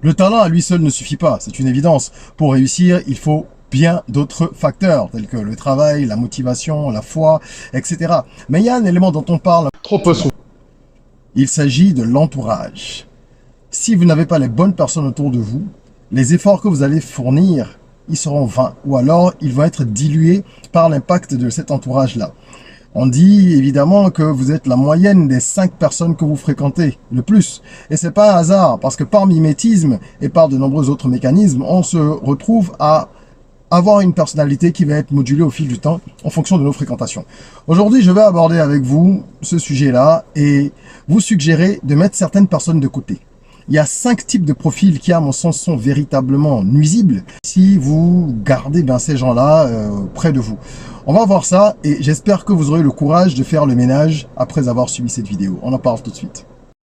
Le talent à lui seul ne suffit pas, c'est une évidence. Pour réussir, il faut bien d'autres facteurs, tels que le travail, la motivation, la foi, etc. Mais il y a un élément dont on parle trop peu souvent. Il s'agit de l'entourage. Si vous n'avez pas les bonnes personnes autour de vous, les efforts que vous allez fournir, ils seront vains, ou alors ils vont être dilués par l'impact de cet entourage-là. On dit évidemment que vous êtes la moyenne des 5 personnes que vous fréquentez, le plus. Et c'est pas un hasard, parce que par mimétisme et par de nombreux autres mécanismes, on se retrouve à avoir une personnalité qui va être modulée au fil du temps en fonction de nos fréquentations. Aujourd'hui, je vais aborder avec vous ce sujet-là et vous suggérer de mettre certaines personnes de côté. Il y a 5 types de profils qui, à mon sens, sont véritablement nuisibles si vous gardez ces gens-là près de vous. On va voir ça et j'espère que vous aurez le courage de faire le ménage après avoir suivi cette vidéo. On en parle tout de suite.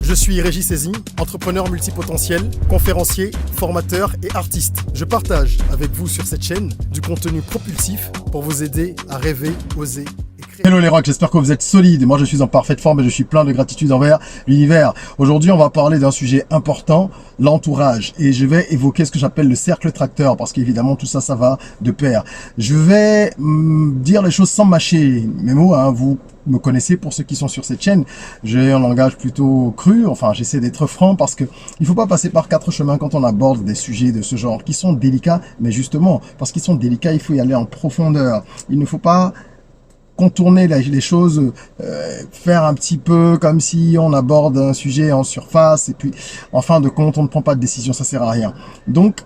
Je suis Régis Saizy, entrepreneur multipotentiel, conférencier, formateur et artiste. Je partage avec vous sur cette chaîne du contenu propulsif pour vous aider à rêver, oser et créer. Hello les rocks, j'espère que vous êtes solides. Moi je suis en parfaite forme et je suis plein de gratitude envers l'univers. Aujourd'hui on va parler d'un sujet important, l'entourage. Et je vais évoquer ce que j'appelle le cercle tracteur parce qu'évidemment tout ça, ça va de pair. Je vais dire les choses sans mâcher mes mots, hein. Vous me connaissez pour ceux qui sont sur cette chaîne. J'ai un langage plutôt cru, enfin j'essaie d'être franc parce que il faut pas passer par 4 chemins quand on aborde des sujets de ce genre qui sont délicats, mais justement parce qu'ils sont délicats, il faut y aller en profondeur. Il ne faut pas contourner les choses, faire un petit peu comme si on aborde un sujet en surface et puis en fin de compte on ne prend pas de décision, ça sert à rien. Donc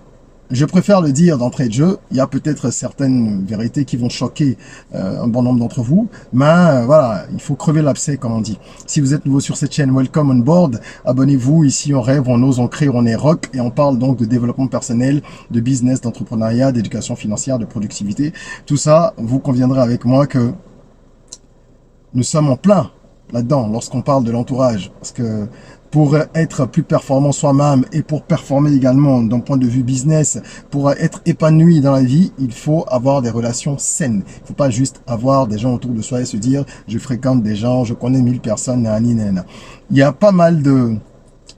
je préfère le dire d'entrée de jeu, il y a peut-être certaines vérités qui vont choquer un bon nombre d'entre vous, mais voilà, il faut crever l'abcès comme on dit. Si vous êtes nouveau sur cette chaîne, welcome on board, abonnez-vous, ici on rêve, on ose, on crée, on est rock, et on parle donc de développement personnel, de business, d'entrepreneuriat, d'éducation financière, de productivité. Tout ça, vous conviendrez avec moi que nous sommes en plein là-dedans lorsqu'on parle de l'entourage, parce que pour être plus performant soi-même et pour performer également d'un point de vue business, pour être épanoui dans la vie, il faut avoir des relations saines. Il ne faut pas juste avoir des gens autour de soi et se dire « je fréquente des gens, je connais 1000 personnes, nanani, nanana ». Il y a pas mal de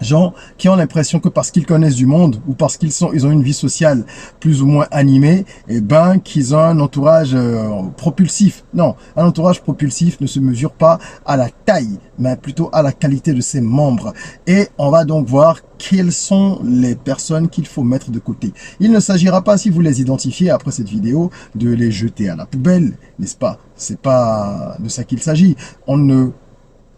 gens qui ont l'impression que parce qu'ils connaissent du monde ou parce ils ont une vie sociale plus ou moins animée, qu'ils ont un entourage propulsif. Non, un entourage propulsif ne se mesure pas à la taille, mais plutôt à la qualité de ses membres. Et on va donc voir quelles sont les personnes qu'il faut mettre de côté. Il ne s'agira pas, si vous les identifiez après cette vidéo, de les jeter à la poubelle, n'est-ce pas? C'est pas de ça qu'il s'agit. On ne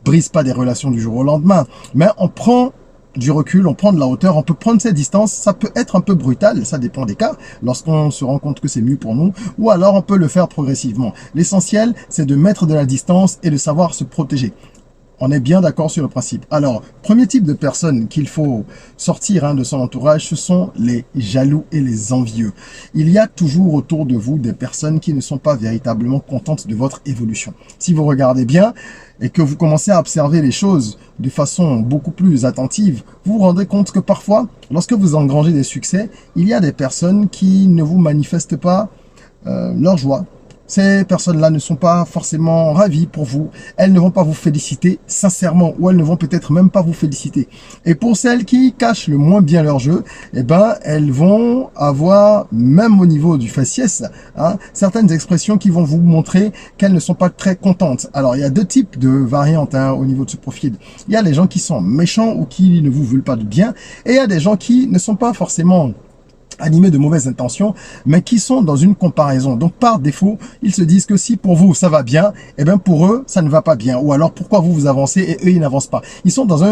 brise pas des relations du jour au lendemain, mais on prend du recul, on prend de la hauteur, on peut prendre ses distances, ça peut être un peu brutal, ça dépend des cas, lorsqu'on se rend compte que c'est mieux pour nous, ou alors on peut le faire progressivement. L'essentiel, c'est de mettre de la distance et de savoir se protéger. On est bien d'accord sur le principe. Alors, premier type de personnes qu'il faut sortir de son entourage, ce sont les jaloux et les envieux. Il y a toujours autour de vous des personnes qui ne sont pas véritablement contentes de votre évolution. Si vous regardez bien et que vous commencez à observer les choses de façon beaucoup plus attentive, vous vous rendrez compte que parfois, lorsque vous engrangez des succès, il y a des personnes qui ne vous manifestent pas leur joie. Ces personnes-là ne sont pas forcément ravies pour vous. Elles ne vont pas vous féliciter sincèrement ou elles ne vont peut-être même pas vous féliciter. Et pour celles qui cachent le moins bien leur jeu, elles vont avoir, même au niveau du faciès, certaines expressions qui vont vous montrer qu'elles ne sont pas très contentes. Alors, il y a 2 types de variantes au niveau de ce profil. Il y a les gens qui sont méchants ou qui ne vous veulent pas de bien. Et il y a des gens qui ne sont pas forcément animés de mauvaises intentions, mais qui sont dans une comparaison. Donc, par défaut, ils se disent que si pour vous, ça va bien, pour eux, ça ne va pas bien. Ou alors, pourquoi vous avancez et eux, ils n'avancent pas. Ils sont dans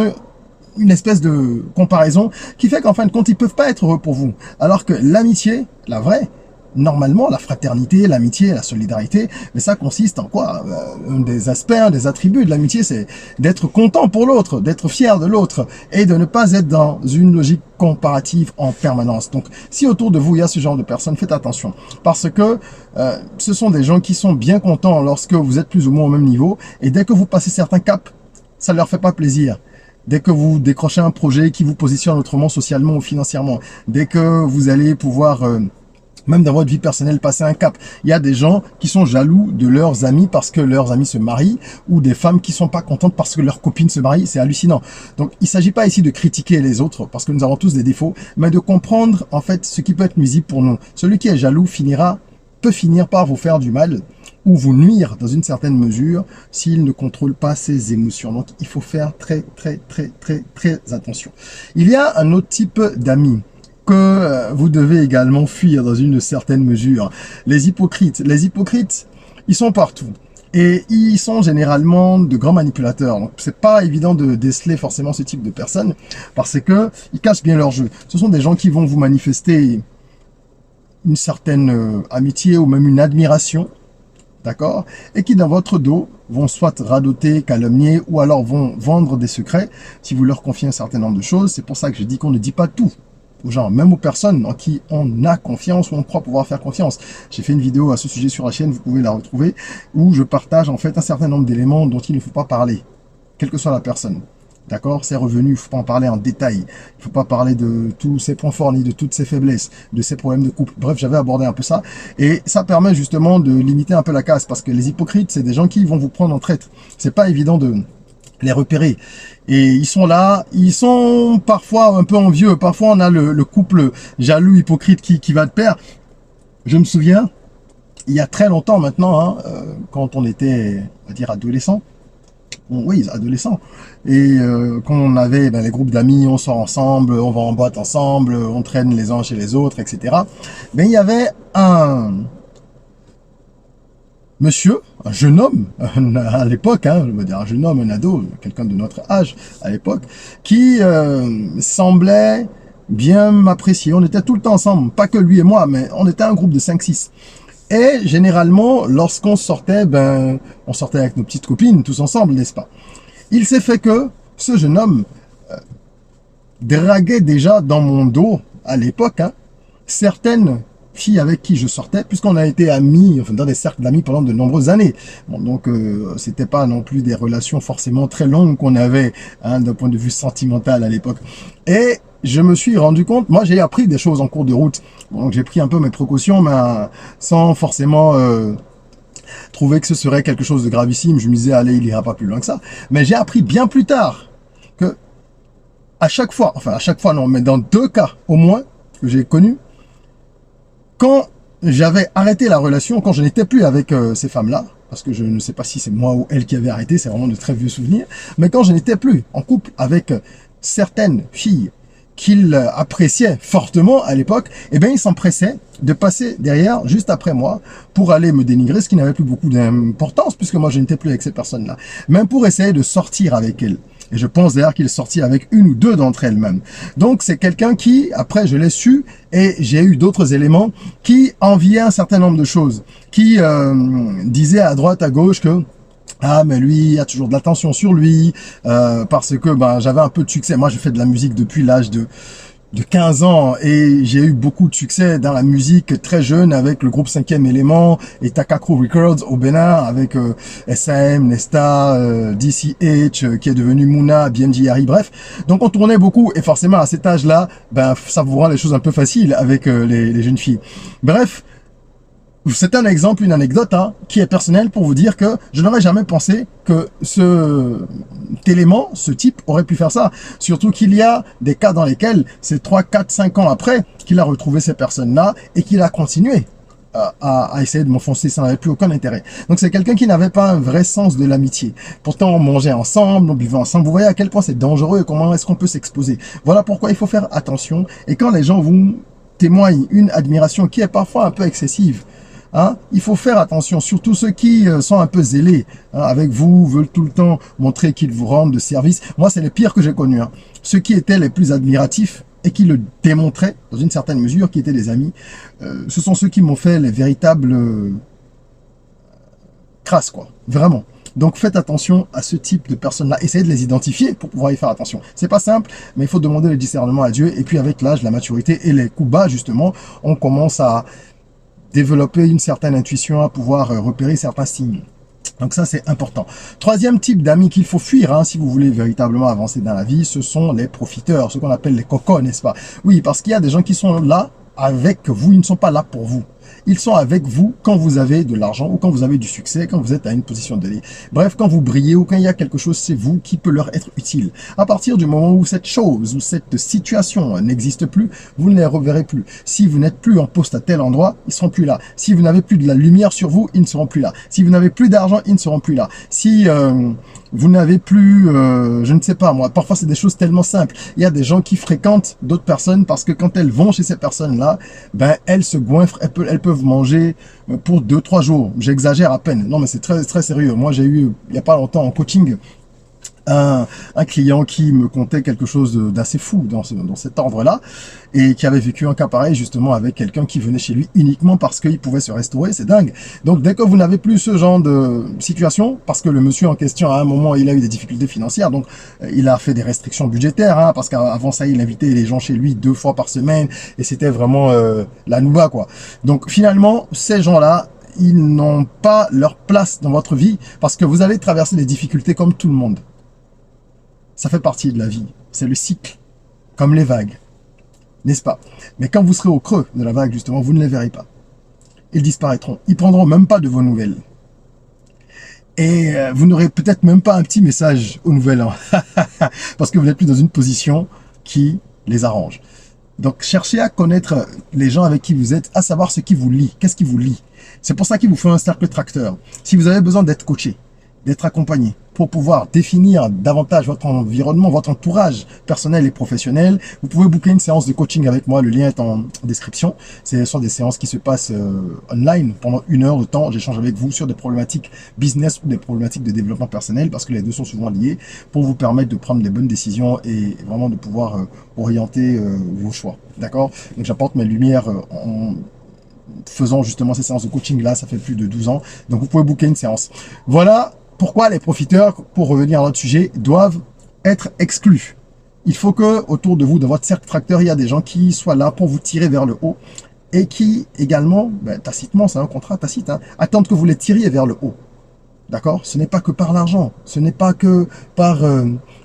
une espèce de comparaison qui fait qu'en fin de compte, ils peuvent pas être heureux pour vous. Alors que l'amitié, la vraie, normalement, la fraternité, l'amitié, la solidarité, mais ça consiste en quoi? Un des aspects, un des attributs de l'amitié, c'est d'être content pour l'autre, d'être fier de l'autre et de ne pas être dans une logique comparative en permanence. Donc, si autour de vous, il y a ce genre de personnes, faites attention parce que ce sont des gens qui sont bien contents lorsque vous êtes plus ou moins au même niveau et dès que vous passez certains caps, ça ne leur fait pas plaisir. Dès que vous décrochez un projet qui vous positionne autrement socialement ou financièrement, dès que vous allez pouvoir Même dans votre vie personnelle, passer un cap. Il y a des gens qui sont jaloux de leurs amis parce que leurs amis se marient, ou des femmes qui sont pas contentes parce que leurs copines se marient. C'est hallucinant. Donc, il s'agit pas ici de critiquer les autres parce que nous avons tous des défauts, mais de comprendre, en fait, ce qui peut être nuisible pour nous. Celui qui est jaloux peut finir par vous faire du mal ou vous nuire dans une certaine mesure s'il ne contrôle pas ses émotions. Donc, il faut faire très, très, très, très, très attention. Il y a un autre type d'amis que vous devez également fuir dans une certaine mesure. Les hypocrites. Les hypocrites, ils sont partout. Et ils sont généralement de grands manipulateurs. Donc, c'est pas évident de déceler forcément ce type de personnes parce que ils cachent bien leur jeu. Ce sont des gens qui vont vous manifester une certaine amitié ou même une admiration, d'accord? Et qui, dans votre dos, vont soit radoter, calomnier ou alors vont vendre des secrets si vous leur confiez un certain nombre de choses. C'est pour ça que je dis qu'on ne dit pas tout aux gens, même aux personnes en qui on a confiance ou on croit pouvoir faire confiance. J'ai fait une vidéo à ce sujet sur la chaîne, vous pouvez la retrouver, où je partage en fait un certain nombre d'éléments dont il ne faut pas parler, quelle que soit la personne. D'accord? C'est revenu, il ne faut pas en parler en détail. Il ne faut pas parler de tous ses points forts, ni de toutes ses faiblesses, de ses problèmes de couple. Bref, j'avais abordé un peu ça. Et ça permet justement de limiter un peu la casse, parce que les hypocrites, c'est des gens qui vont vous prendre en traître. C'est pas évident de les repérer. Et ils sont là, ils sont parfois un peu envieux. Parfois, on a le couple jaloux, hypocrite qui va de pair. Je me souviens, il y a très longtemps maintenant, hein, quand on était, on va dire, adolescent. Bon, oui, adolescents. Et quand on avait les groupes d'amis, on sort ensemble, on va en boîte ensemble, on traîne les uns chez les autres, etc. Mais il y avait un monsieur, un jeune homme, à l'époque, hein, je veux dire un jeune homme, un ado, quelqu'un de notre âge à l'époque, qui semblait bien m'apprécier. On était tout le temps ensemble, pas que lui et moi, mais on était un groupe de 5-6. Et généralement, lorsqu'on sortait, on sortait avec nos petites copines, tous ensemble, n'est-ce pas? Il s'est fait que ce jeune homme draguait déjà dans mon dos, à l'époque, hein, certaines filles avec qui je sortais, puisqu'on a été amis, enfin, dans des cercles d'amis pendant de nombreuses années. Bon, donc, c'était pas non plus des relations forcément très longues qu'on avait, hein, d'un point de vue sentimental à l'époque. Et je me suis rendu compte, moi j'ai appris des choses en cours de route, bon, donc j'ai pris un peu mes précautions, mais sans forcément trouver que ce serait quelque chose de gravissime. Je me disais, allez, il ira pas plus loin que ça. Mais j'ai appris bien plus tard que à chaque fois, enfin à chaque fois non, mais dans 2 cas au moins que j'ai connus, quand j'avais arrêté la relation, quand je n'étais plus avec ces femmes-là, parce que je ne sais pas si c'est moi ou elle qui avait arrêté, c'est vraiment de très vieux souvenirs, mais quand je n'étais plus en couple avec certaines filles qu'il appréciait fortement à l'époque, eh bien, il s'empressait de passer derrière, juste après moi, pour aller me dénigrer, ce qui n'avait plus beaucoup d'importance, puisque moi, je n'étais plus avec ces personnes-là, même pour essayer de sortir avec elles. Et je pense d'ailleurs qu'il est sorti avec 1 ou 2 d'entre elles même. Donc, c'est quelqu'un qui, après, je l'ai su, et j'ai eu d'autres éléments, qui enviaient un certain nombre de choses, qui disaient à droite, à gauche que ah, mais lui, il y a toujours de l'attention sur lui, parce que j'avais un peu de succès. Moi, je fais de la musique depuis l'âge de 15 ans et j'ai eu beaucoup de succès dans la musique très jeune avec le groupe 5e élément et Takakro Records au Bénin avec SAM, Nesta, DCH qui est devenu Mouna, BMG Harry, bref. Donc on tournait beaucoup et forcément à cet âge-là, ça vous rend les choses un peu faciles avec les jeunes filles. Bref. C'est un exemple, une anecdote qui est personnelle pour vous dire que je n'aurais jamais pensé que cet élément, ce type, aurait pu faire ça. Surtout qu'il y a des cas dans lesquels c'est 3, 4, 5 ans après qu'il a retrouvé ces personnes-là et qu'il a continué à essayer de m'enfoncer. Ça n'avait plus aucun intérêt. Donc c'est quelqu'un qui n'avait pas un vrai sens de l'amitié. Pourtant on mangeait ensemble, on buvait ensemble. Vous voyez à quel point c'est dangereux et comment est-ce qu'on peut s'exposer. Voilà pourquoi il faut faire attention. Et quand les gens vous témoignent une admiration qui est parfois un peu excessive, il faut faire attention, surtout ceux qui sont un peu zélés avec vous, veulent tout le temps montrer qu'ils vous rendent de service. Moi, c'est les pires que j'ai connus. Ceux qui étaient les plus admiratifs et qui le démontraient, dans une certaine mesure, qui étaient des amis, ce sont ceux qui m'ont fait les véritables crasses, quoi. Vraiment. Donc faites attention à ce type de personnes-là. Essayez de les identifier pour pouvoir y faire attention. C'est pas simple, mais il faut demander le discernement à Dieu. Et puis avec l'âge, la maturité et les coups bas, justement, on commence à développer une certaine intuition, à pouvoir repérer certains signes. Donc ça, c'est important. 3e type d'amis qu'il faut fuir, si vous voulez véritablement avancer dans la vie, ce sont les profiteurs, ce qu'on appelle les cocos, n'est-ce pas? Oui, parce qu'il y a des gens qui sont là avec vous, ils ne sont pas là pour vous. Ils sont avec vous quand vous avez de l'argent ou quand vous avez du succès, quand vous êtes à une position donnée. Bref, quand vous brillez ou quand il y a quelque chose, c'est vous qui peut leur être utile. À partir du moment où cette chose ou cette situation n'existe plus, vous ne les reverrez plus. Si vous n'êtes plus en poste à tel endroit, ils seront plus là. Si vous n'avez plus de la lumière sur vous, ils ne seront plus là. Si vous n'avez plus d'argent, ils ne seront plus là. Si vous n'avez plus, je ne sais pas moi, parfois c'est des choses tellement simples. Il y a des gens qui fréquentent d'autres personnes parce que quand elles vont chez ces personnes-là, ben elles se goinfrent, elles peuvent manger pour 2-3 jours. J'exagère à peine. Non mais c'est très très sérieux. Moi j'ai eu il n'y a pas longtemps en coaching un client qui me contait quelque chose d'assez fou dans cet ordre-là et qui avait vécu un cas pareil justement avec quelqu'un qui venait chez lui uniquement parce qu'il pouvait se restaurer, c'est dingue. Donc dès que vous n'avez plus ce genre de situation, parce que le monsieur en question à un moment il a eu des difficultés financières, donc il a fait des restrictions budgétaires, hein, parce qu'avant ça il invitait les gens chez lui 2 fois par semaine et c'était vraiment la nouba quoi. Donc finalement ces gens-là, ils n'ont pas leur place dans votre vie parce que vous allez traverser des difficultés comme tout le monde. Ça fait partie de la vie. C'est le cycle. Comme les vagues. N'est-ce pas? Mais quand vous serez au creux de la vague, justement, vous ne les verrez pas. Ils disparaîtront. Ils prendront même pas de vos nouvelles. Et vous n'aurez peut-être même pas un petit message aux nouvelles. Hein. Parce que vous n'êtes plus dans une position qui les arrange. Donc, cherchez à connaître les gens avec qui vous êtes, à savoir ce qui vous lie. Qu'est-ce qui vous lie? C'est pour ça qu'il vous faut un cercle tracteur. Si vous avez besoin d'être coaché, d'être accompagné, pour pouvoir définir davantage votre environnement, votre entourage personnel et professionnel, vous pouvez booker une séance de coaching avec moi. Le lien est en description. Ce sont des séances qui se passent online pendant 1 heure de temps. J'échange avec vous sur des problématiques business ou des problématiques de développement personnel parce que les deux sont souvent liés pour vous permettre de prendre des bonnes décisions et vraiment de pouvoir orienter vos choix. D'accord? Donc j'apporte mes lumières en faisant justement ces séances de coaching là, ça fait plus de 12 ans. Donc vous pouvez booker une séance. Voilà pourquoi les profiteurs, pour revenir à notre sujet, doivent être exclus. Il faut que autour de vous, dans votre cercle tracteur, il y a des gens qui soient là pour vous tirer vers le haut et qui également, tacitement, c'est un contrat tacite, hein, attendent que vous les tiriez vers le haut. D'accord? Ce n'est pas que par l'argent, ce n'est pas que par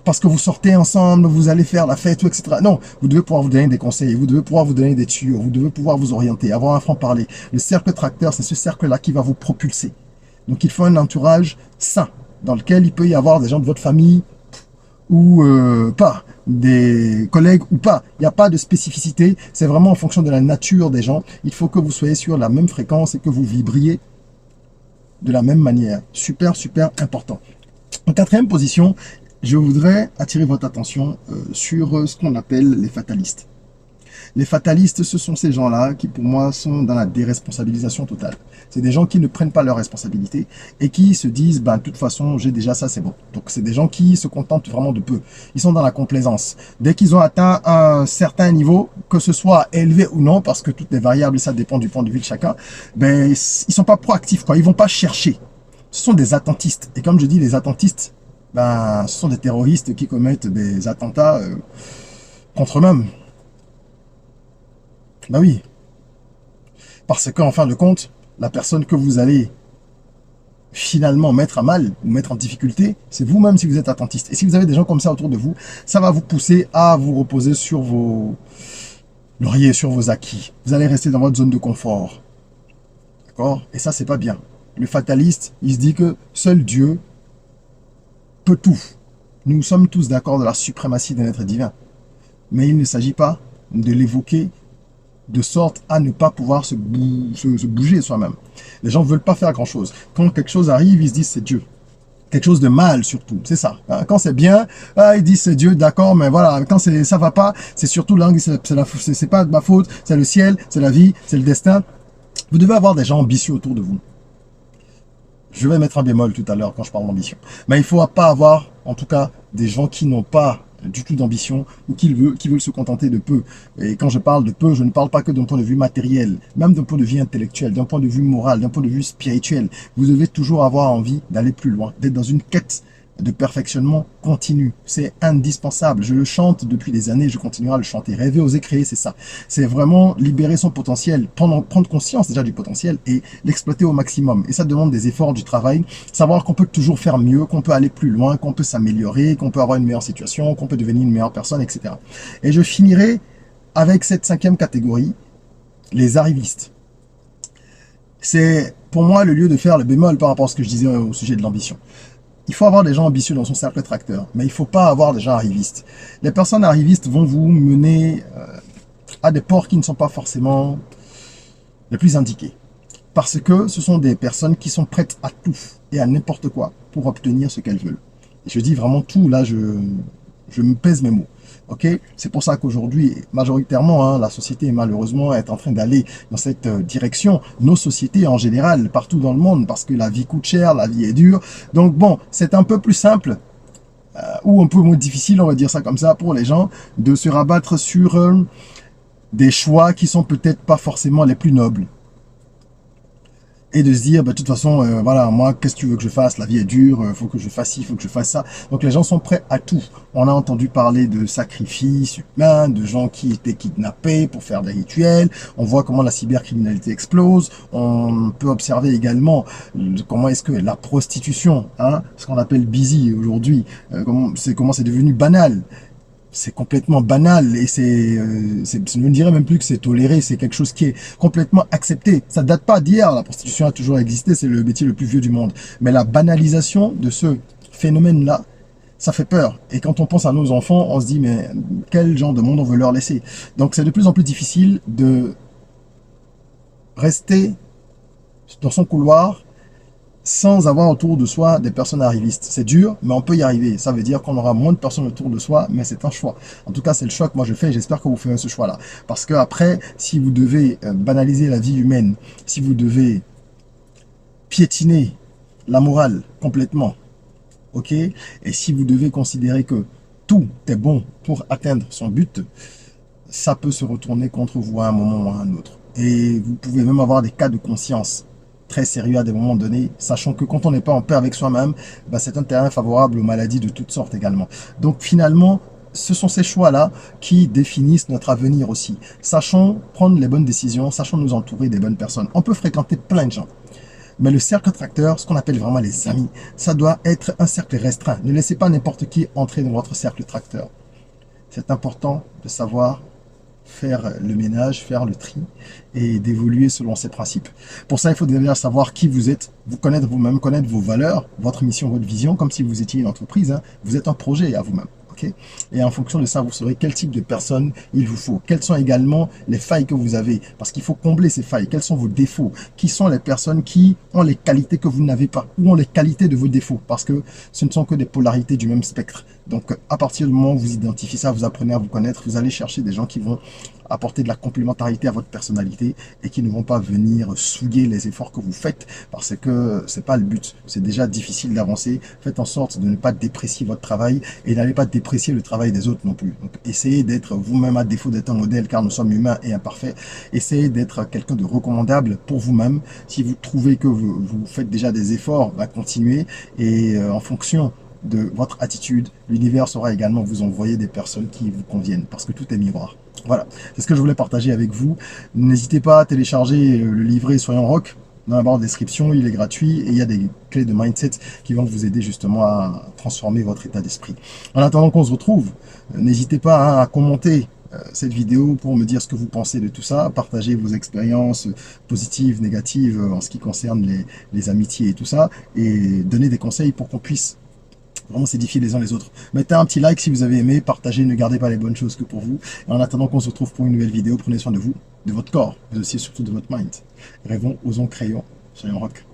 parce que vous sortez ensemble, vous allez faire la fête, etc. Non, vous devez pouvoir vous donner des conseils, vous devez pouvoir vous donner des tuyaux, vous devez pouvoir vous orienter, avoir un franc-parler. Le cercle tracteur, c'est ce cercle-là qui va vous propulser. Donc il faut un entourage sain, dans lequel il peut y avoir des gens de votre famille ou pas, des collègues ou pas. Il n'y a pas de spécificité, c'est vraiment en fonction de la nature des gens. Il faut que vous soyez sur la même fréquence et que vous vibriez de la même manière. Super, super important. En 4e position, je voudrais attirer votre attention sur ce qu'on appelle les fatalistes. Les fatalistes, ce sont ces gens-là qui, pour moi, sont dans la déresponsabilisation totale. C'est des gens qui ne prennent pas leurs responsabilités et qui se disent, de toute façon, j'ai déjà ça, c'est bon. Donc, c'est des gens qui se contentent vraiment de peu. Ils sont dans la complaisance. Dès qu'ils ont atteint un certain niveau, que ce soit élevé ou non, parce que toutes les variables, ça dépend du point de vue de chacun, ils sont pas proactifs, quoi. Ils vont pas chercher. Ce sont des attentistes. Et comme je dis, les attentistes, ce sont des terroristes qui commettent des attentats contre eux-mêmes. Oui. Parce qu'en fin de compte, la personne que vous allez finalement mettre à mal ou mettre en difficulté, c'est vous-même si vous êtes attentiste. Et si vous avez des gens comme ça autour de vous, ça va vous pousser à vous reposer sur vos lauriers, sur vos acquis. Vous allez rester dans votre zone de confort. D'accord? Et ça, c'est pas bien. Le fataliste, il se dit que seul Dieu peut tout. Nous sommes tous d'accord de la suprématie d'un être divin. Mais il ne s'agit pas de l'évoquer de sorte à ne pas pouvoir se bouger soi-même. Les gens ne veulent pas faire grand-chose. Quand quelque chose arrive, ils se disent c'est Dieu. Quelque chose de mal surtout, c'est ça. Quand c'est bien, ils disent c'est Dieu, d'accord, mais voilà, quand ça va pas, c'est surtout là, c'est pas de ma faute, c'est le ciel, c'est la vie, c'est le destin. Vous devez avoir des gens ambitieux autour de vous. Je vais mettre un bémol tout à l'heure quand je parle d'ambition. Mais il ne faut pas avoir, en tout cas, des gens qui n'ont pas du tout d'ambition ou qui veulent se contenter de peu. Et quand je parle de peu, je ne parle pas que d'un point de vue matériel, même d'un point de vue intellectuel, d'un point de vue moral, d'un point de vue spirituel. Vous devez toujours avoir envie d'aller plus loin, d'être dans une quête de perfectionnement continu. C'est indispensable. Je le chante depuis des années, je continuerai à le chanter. Rêver, oser créer, c'est ça. C'est vraiment libérer son potentiel, prendre conscience déjà du potentiel et l'exploiter au maximum. Et ça demande des efforts, du travail, savoir qu'on peut toujours faire mieux, qu'on peut aller plus loin, qu'on peut s'améliorer, qu'on peut avoir une meilleure situation, qu'on peut devenir une meilleure personne, etc. Et je finirai avec cette 5e catégorie les arrivistes. C'est pour moi le lieu de faire le bémol par rapport à ce que je disais au sujet de l'ambition. Il faut avoir des gens ambitieux dans son cercle tracteur, mais il ne faut pas avoir des gens arrivistes. Les personnes arrivistes vont vous mener à des ports qui ne sont pas forcément les plus indiqués. Parce que ce sont des personnes qui sont prêtes à tout et à n'importe quoi pour obtenir ce qu'elles veulent. Et je dis vraiment tout, là je me pèse mes mots. Okay, c'est pour ça qu'aujourd'hui, majoritairement, hein, la société malheureusement est en train d'aller dans cette direction. Nos sociétés en général, partout dans le monde, parce que la vie coûte cher, la vie est dure. Donc bon, c'est un peu plus simple, ou un peu moins difficile, on va dire ça comme ça, pour les gens, de se rabattre sur des choix qui sont peut-être pas forcément les plus nobles. Et de se dire, bah, de toute façon, voilà, moi, qu'est-ce que tu veux que je fasse? La vie est dure, faut que je fasse ci, faut que je fasse ça. Donc les gens sont prêts à tout. On a entendu parler de sacrifices humains, de gens qui étaient kidnappés pour faire des rituels. On voit comment la cybercriminalité explose. On peut observer également comment est-ce que la prostitution, hein, ce qu'on appelle busy aujourd'hui, comment c'est devenu banal. C'est complètement banal et je ne dirais même plus que c'est toléré, c'est quelque chose qui est complètement accepté. Ça date pas d'hier, la prostitution a toujours existé, c'est le métier le plus vieux du monde. Mais la banalisation de ce phénomène-là, ça fait peur. Et quand on pense à nos enfants, on se dit mais quel genre de monde on veut leur laisser? Donc c'est de plus en plus difficile de rester dans son couloir sans avoir autour de soi des personnes arrivistes. C'est dur, mais on peut y arriver. Ça veut dire qu'on aura moins de personnes autour de soi, mais c'est un choix. En tout cas, c'est le choix que moi je fais et j'espère que vous ferez ce choix-là. Parce que après, si vous devez banaliser la vie humaine, si vous devez piétiner la morale complètement, ok, et si vous devez considérer que tout est bon pour atteindre son but, ça peut se retourner contre vous à un moment ou à un autre. Et vous pouvez même avoir des cas de conscience très sérieux à des moments donnés, sachant que quand on n'est pas en paix avec soi-même, bah, c'est un terrain favorable aux maladies de toutes sortes également. Donc finalement, ce sont ces choix-là qui définissent notre avenir aussi. Sachons prendre les bonnes décisions, sachons nous entourer des bonnes personnes. On peut fréquenter plein de gens. Mais le cercle tracteur, ce qu'on appelle vraiment les amis, ça doit être un cercle restreint. Ne laissez pas n'importe qui entrer dans votre cercle tracteur. C'est important de savoir faire le ménage, faire le tri et d'évoluer selon ces principes. Pour ça, il faut déjà savoir qui vous êtes, vous connaître vous-même, connaître vos valeurs, votre mission, votre vision, comme si vous étiez une entreprise. Hein. Vous êtes un projet à vous-même. Okay, et en fonction de ça, vous saurez quel type de personne il vous faut. Quelles sont également les failles que vous avez, parce qu'il faut combler ces failles. Quels sont vos défauts? Qui sont les personnes qui ont les qualités que vous n'avez pas, ou ont les qualités de vos défauts, parce que ce ne sont que des polarités du même spectre. Donc, à partir du moment où vous identifiez ça, vous apprenez à vous connaître, vous allez chercher des gens qui vont apporter de la complémentarité à votre personnalité et qui ne vont pas venir souiller les efforts que vous faites, parce que c'est pas le but. C'est déjà difficile d'avancer. Faites en sorte de ne pas déprécier votre travail et n'allez pas déprécier le travail des autres non plus. Donc, essayez d'être vous-même, à défaut d'être un modèle, car nous sommes humains et imparfaits. Essayez d'être quelqu'un de recommandable pour vous-même. Si vous trouvez que vous faites déjà des efforts, bah, continuez, et en fonction de votre attitude, l'univers saura également vous envoyer des personnes qui vous conviennent, parce que tout est miroir. Voilà, c'est ce que je voulais partager avec vous. N'hésitez pas à télécharger le livret Soyons Rock dans la barre de description, il est gratuit et il y a des clés de mindset qui vont vous aider justement à transformer votre état d'esprit. En attendant qu'on se retrouve, n'hésitez pas hein, à commenter cette vidéo pour me dire ce que vous pensez de tout ça, partager vos expériences positives, négatives en ce qui concerne les amitiés et tout ça, et donner des conseils pour qu'on puisse vraiment s'édifier les uns les autres. Mettez un petit like si vous avez aimé, partagez, ne gardez pas les bonnes choses que pour vous. Et en attendant qu'on se retrouve pour une nouvelle vidéo, prenez soin de vous, de votre corps, mais aussi surtout de votre mind. Rêvons, osons, créons, soyons rock.